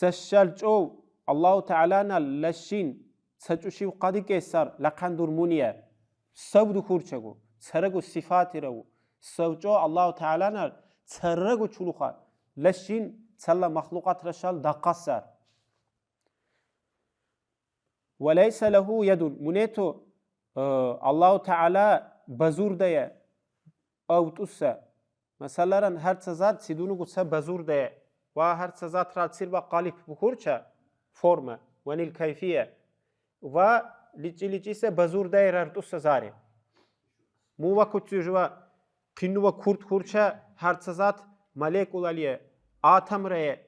سشالجو الله تعالى لشين سجوشي قد كسر لقندور منيا سود خورچگو سرگو صفات رو سوجو الله تعالى سرگو چلوخا لشين سلا مخلوقات رشال دقصر وليس له يد منيتو الله تعالى بزور ديه او توسا مثلا هر سزات سيدونو قصة بزور ديه وهر سزات رات سير بقالب بخورچا فورما وني الكيفية و ليجي سه بزور ديه رارتوسا زاري مو وقت جوا قينو كورت خورچا هر سزات مولekulalie атом ре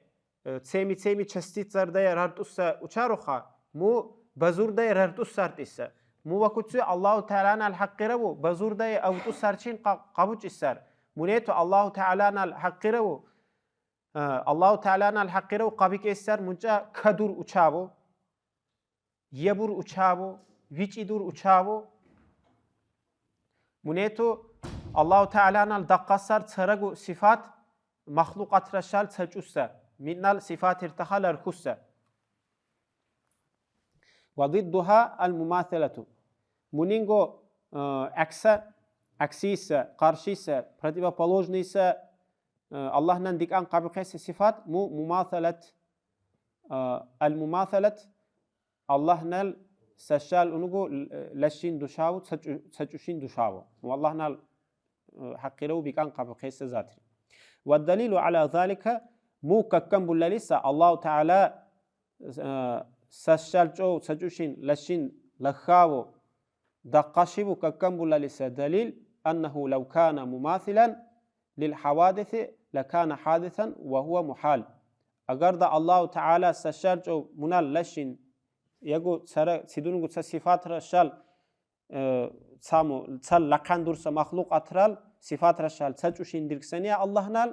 цеми частицар дае рартуса учаруха му базур дае рартус сартиса му вакутсу Аллаху Таалан ал-хаққирау базур дае аутус сарчин қабуч иссар мунету Аллаху Таалан ал-хаққирау Аллаху Таалан ал-хаққирау қабик иссар мунча кадур учаву ебур учаву вичидур учаву мунету Аллаху Таалан ал-даққасар царагу сифат مخلوقات رشال تجوسة من الصفات ارتخال الخسة وضدها المماثلة منينغو أكسيسة قارشيسة противоположнейсة الله نندك أن قبقيس صفات مماثلة المماثلة الله نال سشال أنغو لشين دوشاو تجوشين دوشاو والله نال حقيرو بكان قبقيس ذاتي والدليل على ذلك مو ككم بلليسا الله تعالى سشالجو سجوشين لشين لخاو دقاشيبو ككم بلليسا دليل أنه لو كان مماثلا للحوادث لكان حادثا وهو محال أجر الله تعالى سشالجو منال لشين يجو سيدونغو صفات رشال سامو تسال لكان درس مخلوق أترال صفات رشال سجوشين ديركسانيا الله نال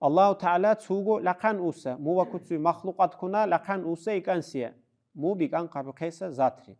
الله تعالى تسوغو لكان اوسا مو وكتسو مخلوقات كنا لكان اوسا يكانسيا مو بيكان قبقيسا ذاتري